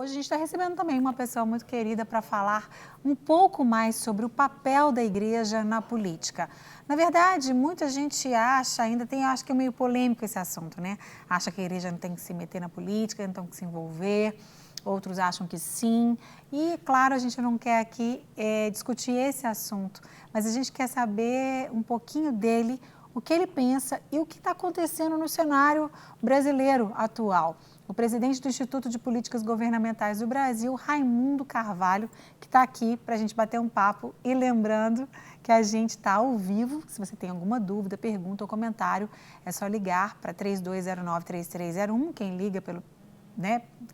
hoje a gente está recebendo também uma pessoa muito querida para falar um pouco mais sobre o papel da igreja na política. Na verdade, muita gente acha, acho que é meio polêmico esse assunto, né? Acha que a igreja não tem que se meter na política, não tem que se envolver. Outros acham que sim. E, claro, a gente não quer aqui discutir esse assunto, mas a gente quer saber um pouquinho dele, o que ele pensa e o que está acontecendo no cenário brasileiro atual. O presidente do Instituto de Políticas Governamentais do Brasil, Raimundo Carvalho, que está aqui para a gente bater um papo. E lembrando que a gente está ao vivo. Se você tem alguma dúvida, pergunta ou comentário, é só ligar para 3209-3301. Quem liga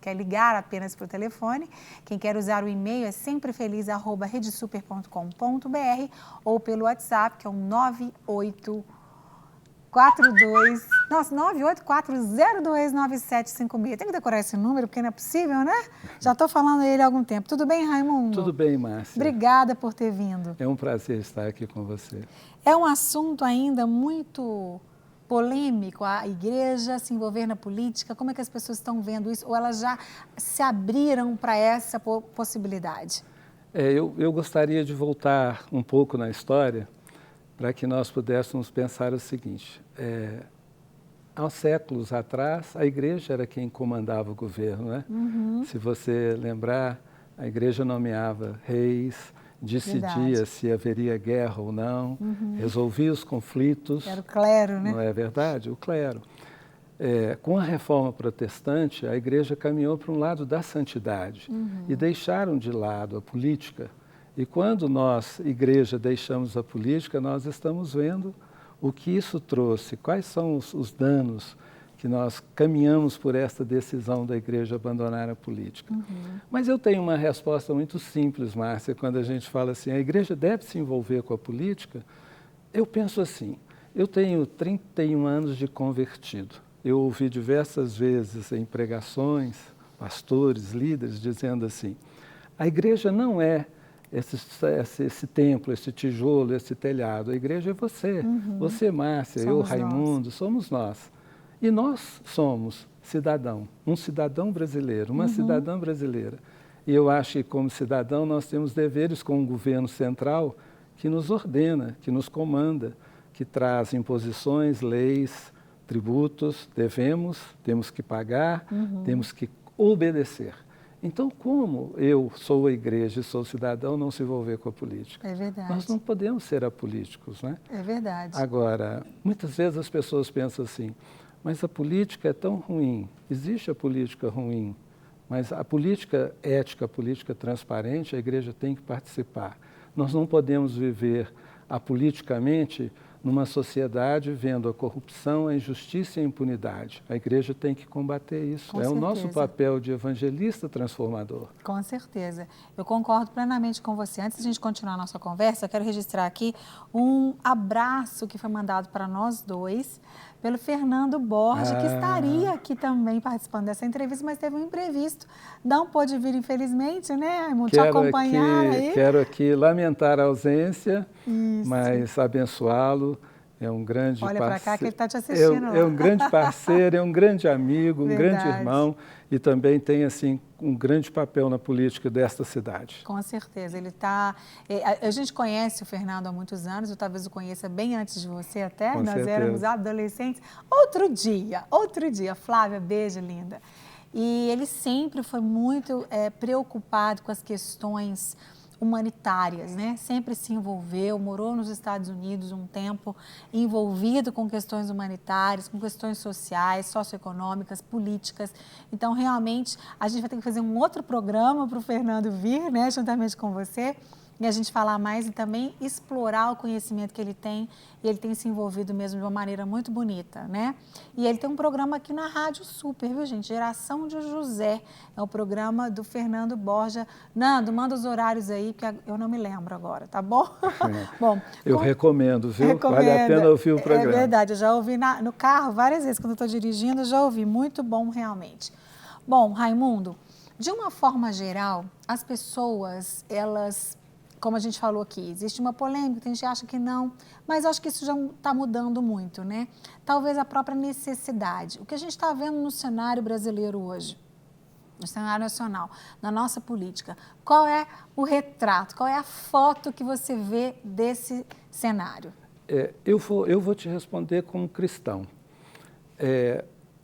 quer ligar apenas para o telefone. Quem quer usar o e-mail é semprefeliz@redesuper.com.br ou pelo WhatsApp, que é o 98402976. Tem que decorar esse número, porque não é possível, né? Já estou falando ele há algum tempo. Tudo bem, Raimundo? Tudo bem, Márcia. Obrigada por ter vindo. É um prazer estar aqui com você. É um assunto ainda muito polêmico, a igreja se envolver na política. Como é que as pessoas estão vendo isso? Ou elas já se abriram para essa possibilidade? Eu gostaria de voltar um pouco na história para que nós pudéssemos pensar o seguinte. Há séculos atrás, a igreja era quem comandava o governo, né? Uhum. Se você lembrar, a igreja nomeava reis, decidia se haveria guerra ou não, resolvia os conflitos. Era o clero, né? Não é verdade? O clero. Com a reforma protestante, a igreja caminhou para um lado da santidade e deixaram de lado a política. E quando nós, igreja, deixamos a política, nós estamos vendo o que isso trouxe, quais são os danos que nós caminhamos por esta decisão da igreja abandonar a política. Mas eu tenho uma resposta muito simples, Márcia, quando a gente fala assim, a igreja deve se envolver com a política. Eu penso assim, eu tenho 31 anos de convertido. Eu ouvi diversas vezes em pregações, pastores, líderes, dizendo assim, a igreja não é esse templo, esse tijolo, esse telhado. A igreja é você. Você, Márcia, eu, Raimundo, somos nós. E nós somos um cidadão brasileiro, uma cidadã brasileira. E eu acho que, como cidadão, nós temos deveres com o governo central que nos ordena, que nos comanda, que traz imposições, leis, tributos, temos que pagar, temos que obedecer. Então, como eu sou a igreja e sou cidadão, não se envolver com a política? É verdade. Nós não podemos ser apolíticos, né? É verdade. Agora, muitas vezes as pessoas pensam assim, mas a política é tão ruim, existe a política ruim, mas a política ética, a política transparente, a igreja tem que participar. Nós não podemos viver apoliticamente numa sociedade vendo a corrupção, a injustiça e a impunidade. A igreja tem que combater isso. Com certeza. O nosso papel de evangelista transformador. Com certeza. Eu concordo plenamente com você. Antes de a gente continuar a nossa conversa, eu quero registrar aqui um abraço que foi mandado para nós dois pelo Fernando Borges, que estaria aqui também participando dessa entrevista, mas teve um imprevisto. Não pôde vir, infelizmente, né, Raimundo? Te acompanhar aí. Quero aqui lamentar a ausência, mas abençoá-lo. É um grande parceiro. Olha para cá que ele está te assistindo. É um grande parceiro, é um grande amigo, um grande irmão e também tem assim um grande papel na política desta cidade. Com certeza, ele está. A gente conhece o Fernando há muitos anos, eu talvez o conheça bem antes de você até. Com Nós certeza. Éramos adolescentes. Outro dia, Flávia, beijo, linda. E ele sempre foi muito preocupado com as questões humanitárias, né? Sempre se envolveu, morou nos Estados Unidos um tempo, envolvido com questões humanitárias, com questões sociais, socioeconômicas, políticas. Então, realmente, a gente vai ter que fazer um outro programa para o Fernando vir, né? Juntamente com você, e a gente falar mais e também explorar o conhecimento que ele tem, e ele tem se envolvido mesmo de uma maneira muito bonita, né? E ele tem um programa aqui na Rádio Super, viu, gente? Geração de José, é o programa do Fernando Borges. Nando, manda os horários aí, que eu não me lembro agora, tá bom? Bom, eu recomendo, viu? Vale a pena ouvir o programa. É verdade, eu já ouvi no carro várias vezes, quando eu estou dirigindo, eu já ouvi, muito bom realmente. Bom, Raimundo, de uma forma geral, as pessoas, elas... Como a gente falou aqui, existe uma polêmica, tem gente que acha que não, mas acho que isso já está mudando muito, né? Talvez a própria necessidade. O que a gente está vendo no cenário brasileiro hoje? no cenário nacional, na nossa política, qual é o retrato, qual é a foto que você vê desse cenário? Eu vou te responder como cristão.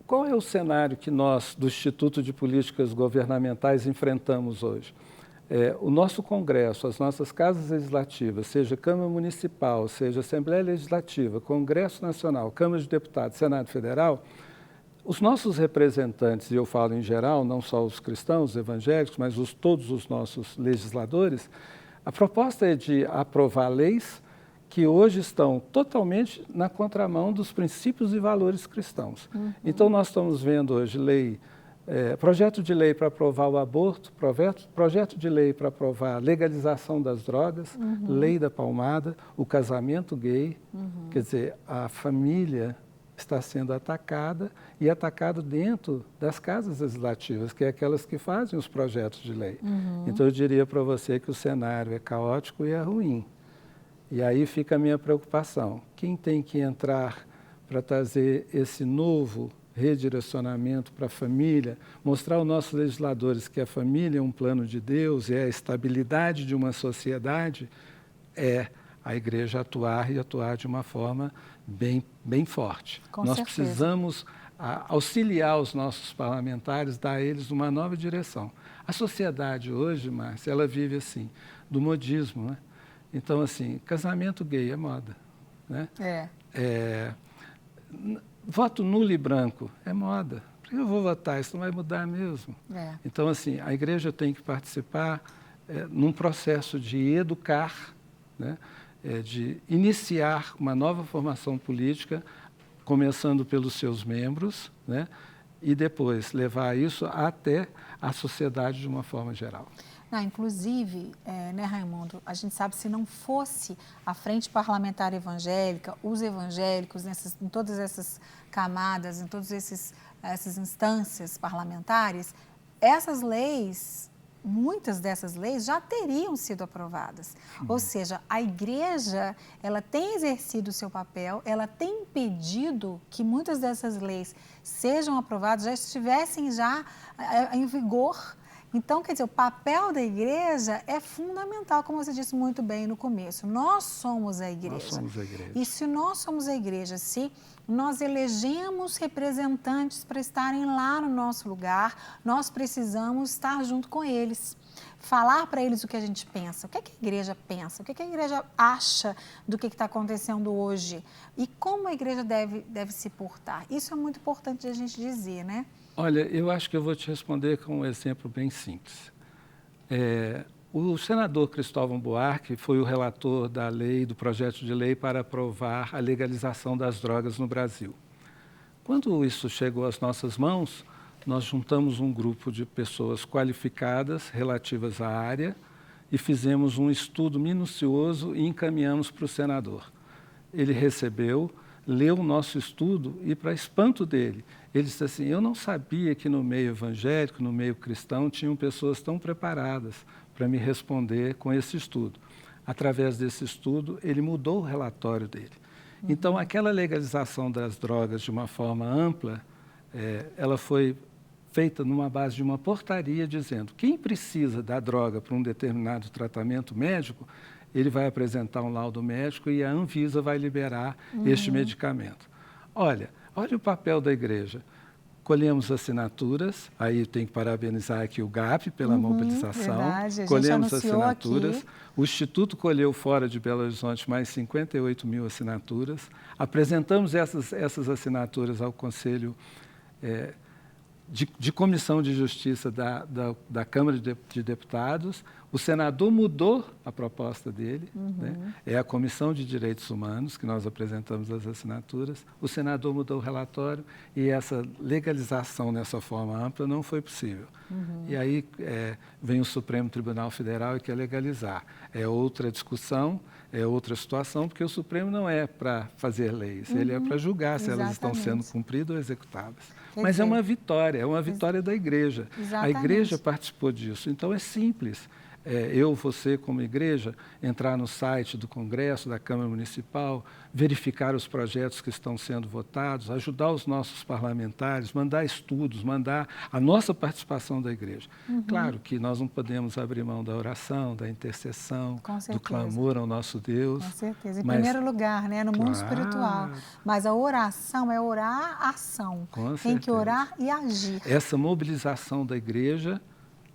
Qual é o cenário que nós, do Instituto de Políticas Governamentais, enfrentamos hoje? O nosso Congresso, as nossas casas legislativas, seja Câmara Municipal, seja Assembleia Legislativa, Congresso Nacional, Câmara de Deputados, Senado Federal, os nossos representantes, e eu falo em geral, não só os cristãos, os evangélicos, mas todos os nossos legisladores, a proposta é de aprovar leis que hoje estão totalmente na contramão dos princípios e valores cristãos. Então, nós estamos vendo hoje projeto de lei para aprovar o aborto, projeto de lei para aprovar a legalização das drogas, lei da palmada, o casamento gay, quer dizer, a família está sendo atacada e atacado dentro das casas legislativas, que é aquelas que fazem os projetos de lei. Então, eu diria para você que o cenário é caótico e é ruim. E aí fica a minha preocupação. Quem tem que entrar para trazer esse novo redirecionamento para a família, mostrar aos nossos legisladores que a família é um plano de Deus, é a estabilidade de uma sociedade, é a igreja atuar e atuar de uma forma bem forte. Nós precisamos auxiliar os nossos parlamentares, dar a eles uma nova direção. A sociedade hoje, Márcia, ela vive assim, do modismo, né? Então, assim, casamento gay é moda, né? Voto nulo e branco é moda. Por que eu vou votar? Isso não vai mudar mesmo. Então, assim, a igreja tem que participar num processo de educar, né? De iniciar uma nova formação política, começando pelos seus membros, né? E depois levar isso até a sociedade de uma forma geral. Não, inclusive, né, Raimundo, a gente sabe, se não fosse a Frente Parlamentar Evangélica, os evangélicos, em todas essas camadas, em todas essas instâncias parlamentares, essas leis, muitas dessas leis já teriam sido aprovadas. Ou seja, a igreja, ela tem exercido o seu papel, ela tem impedido que muitas dessas leis sejam aprovadas, já estivessem em vigor. Então, quer dizer, o papel da igreja é fundamental, como você disse muito bem no começo. Nós somos a igreja. Nós somos a igreja. E se nós somos a igreja, se nós elegemos representantes para estarem lá no nosso lugar, nós precisamos estar junto com eles. Falar para eles o que a gente pensa, o que é que a igreja pensa, o que é que a igreja acha do que está acontecendo hoje e como a igreja deve se portar. Isso é muito importante a gente dizer, né? Olha, eu acho que eu vou te responder com um exemplo bem simples. O senador Cristóvão Buarque foi o relator da lei, do projeto de lei para aprovar a legalização das drogas no Brasil. Quando isso chegou às nossas mãos, nós juntamos um grupo de pessoas qualificadas relativas à área e fizemos um estudo minucioso e encaminhamos para o senador. Ele recebeu, leu o nosso estudo e, para espanto dele, ele disse assim: eu não sabia que no meio evangélico, no meio cristão, tinham pessoas tão preparadas para me responder com esse estudo. Através desse estudo, ele mudou o relatório dele. Então, aquela legalização das drogas de uma forma ampla, ela foi feita numa base de uma portaria dizendo: quem precisa da droga para um determinado tratamento médico, ele vai apresentar um laudo médico e a Anvisa vai liberar este medicamento. Olha o papel da igreja. Colhemos assinaturas, aí tem que parabenizar aqui o GAP pela mobilização. Verdade, colhemos assinaturas. Aqui. O Instituto colheu fora de Belo Horizonte mais 58 mil assinaturas. Apresentamos essas assinaturas ao Conselho de Comissão de Justiça da Câmara de Deputados. O senador mudou a proposta dele, né? É a Comissão de Direitos Humanos que nós apresentamos as assinaturas. O senador mudou o relatório e essa legalização nessa forma ampla não foi possível. E aí vem o Supremo Tribunal Federal e quer legalizar. É outra discussão, é outra situação, porque o Supremo não é para fazer leis, ele é para julgar se elas estão sendo cumpridas ou executadas. Mas é uma vitória da igreja. Exatamente. A igreja participou disso, então é simples. você como igreja, entrar no site do Congresso, da Câmara Municipal, verificar os projetos que estão sendo votados, ajudar os nossos parlamentares, mandar estudos, mandar a nossa participação da igreja. Claro que nós não podemos abrir mão da oração, da intercessão, do clamor ao nosso Deus. Com certeza. Em primeiro lugar, né, no mundo espiritual. Mas a oração é orar a ação. Tem que orar e agir. Essa mobilização da igreja,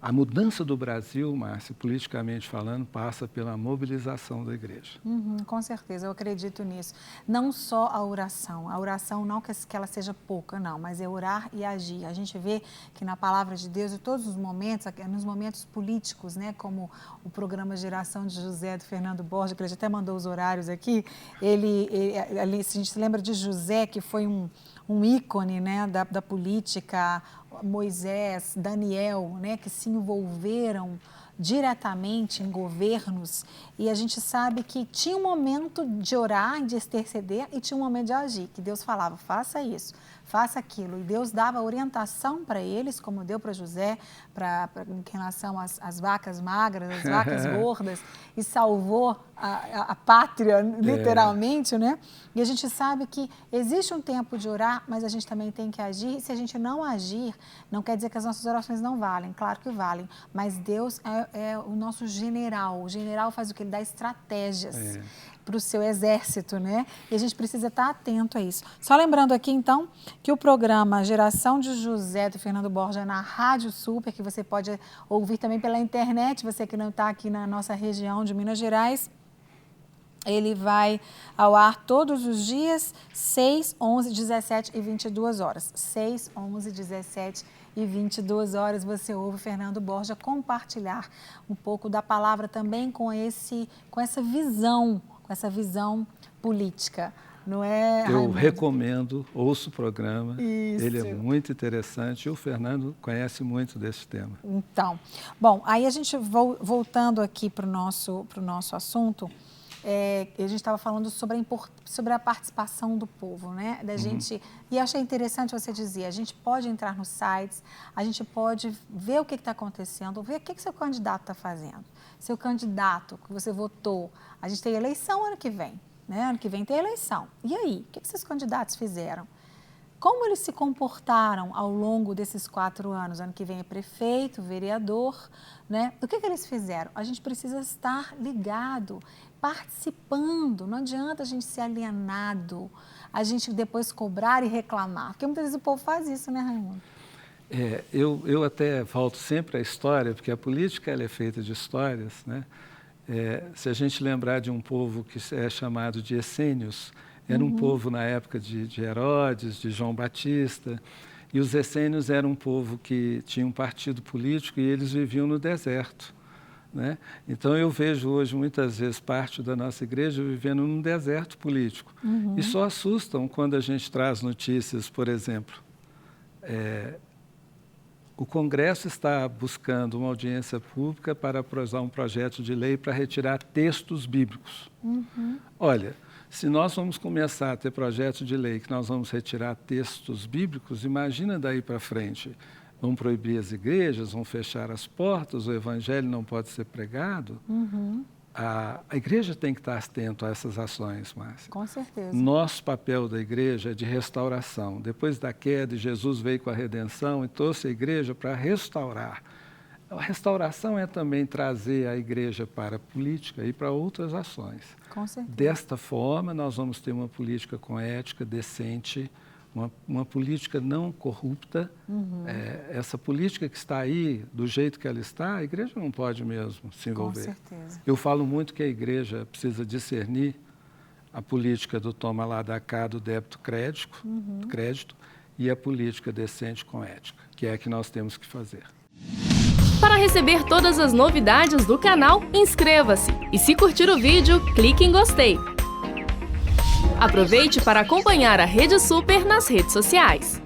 a mudança do Brasil, Márcia, politicamente falando, passa pela mobilização da igreja. Com certeza, eu acredito nisso. Não só a oração não que ela seja pouca, não, mas é orar e agir. A gente vê que na palavra de Deus, em todos os momentos, nos momentos políticos, né, como o programa Geração de José, do Fernando Borges, que ele até mandou os horários aqui, ali, se a gente se lembra de José, que foi um ícone, né, da política, Moisés, Daniel, né, que se envolveram diretamente em governos, e a gente sabe que tinha um momento de orar, de interceder, e tinha um momento de agir, que Deus falava, faça isso, faça aquilo, e Deus dava orientação para eles, como deu para José, em relação às vacas magras, às vacas gordas, e salvou a pátria, literalmente, né? E a gente sabe que existe um tempo de orar, mas a gente também tem que agir, e se a gente não agir, não quer dizer que as nossas orações não valem, claro que valem, mas Deus é o nosso general. O general faz o que? Ele dá estratégias para o seu exército, né? E a gente precisa estar atento a isso. Só lembrando aqui, então, que o programa Geração de José, do Fernando Borges, é na Rádio Super, que você pode ouvir também pela internet, você que não está aqui na nossa região de Minas Gerais. Ele vai ao ar todos os dias, 6, 11, 17 e 22 horas. 6, 11, 17 e 22 horas você ouve o Fernando Borges compartilhar um pouco da palavra também com essa visão política. Não é, eu Raimundo? Recomendo, ouço o programa, Isso. Ele é muito interessante e o Fernando conhece muito desse tema. Então, bom, aí a gente voltando aqui para o nosso assunto, a gente estava falando sobre a participação do povo, né? Da gente, e achei interessante você dizer, a gente pode entrar nos sites, a gente pode ver o que está acontecendo, ver o que seu candidato está fazendo. Seu candidato que você votou, a gente tem eleição ano que vem, né? Ano que vem tem eleição. E aí, o que seus candidatos fizeram? Como eles se comportaram ao longo desses 4 anos? Ano que vem é prefeito, vereador, né? O que eles fizeram? A gente precisa estar ligado, participando. Não adianta a gente ser alienado, a gente depois cobrar e reclamar. Porque muitas vezes o povo faz isso, né, Raimundo? Eu até volto sempre à história, porque a política ela é feita de histórias, né? Se a gente lembrar de um povo que é chamado de essênios, era um povo na época de Herodes, de João Batista, e os essênios eram um povo que tinha um partido político e eles viviam no deserto, né? Então eu vejo hoje muitas vezes parte da nossa igreja vivendo num deserto político. E só assustam quando a gente traz notícias, por exemplo, o Congresso está buscando uma audiência pública para aprovar um projeto de lei para retirar textos bíblicos. Olha, se nós vamos começar a ter projeto de lei que nós vamos retirar textos bíblicos, imagina daí para frente. Vão proibir as igrejas, vão fechar as portas, o evangelho não pode ser pregado. A igreja tem que estar atento a essas ações, Márcia. Com certeza. Nosso papel da igreja é de restauração. Depois da queda, Jesus veio com a redenção e trouxe a igreja para restaurar. A restauração é também trazer a igreja para a política e para outras ações. Com certeza. Desta forma, nós vamos ter uma política com ética, decente, uma política não corrupta. Essa política que está aí, do jeito que ela está, a igreja não pode mesmo se envolver. Com certeza. Eu falo muito que a igreja precisa discernir a política do toma lá da cá, do débito crédito, e a política decente com ética, que é a que nós temos que fazer. Para receber todas as novidades do canal, inscreva-se e se curtir o vídeo, clique em gostei. Aproveite para acompanhar a Rede Super nas redes sociais.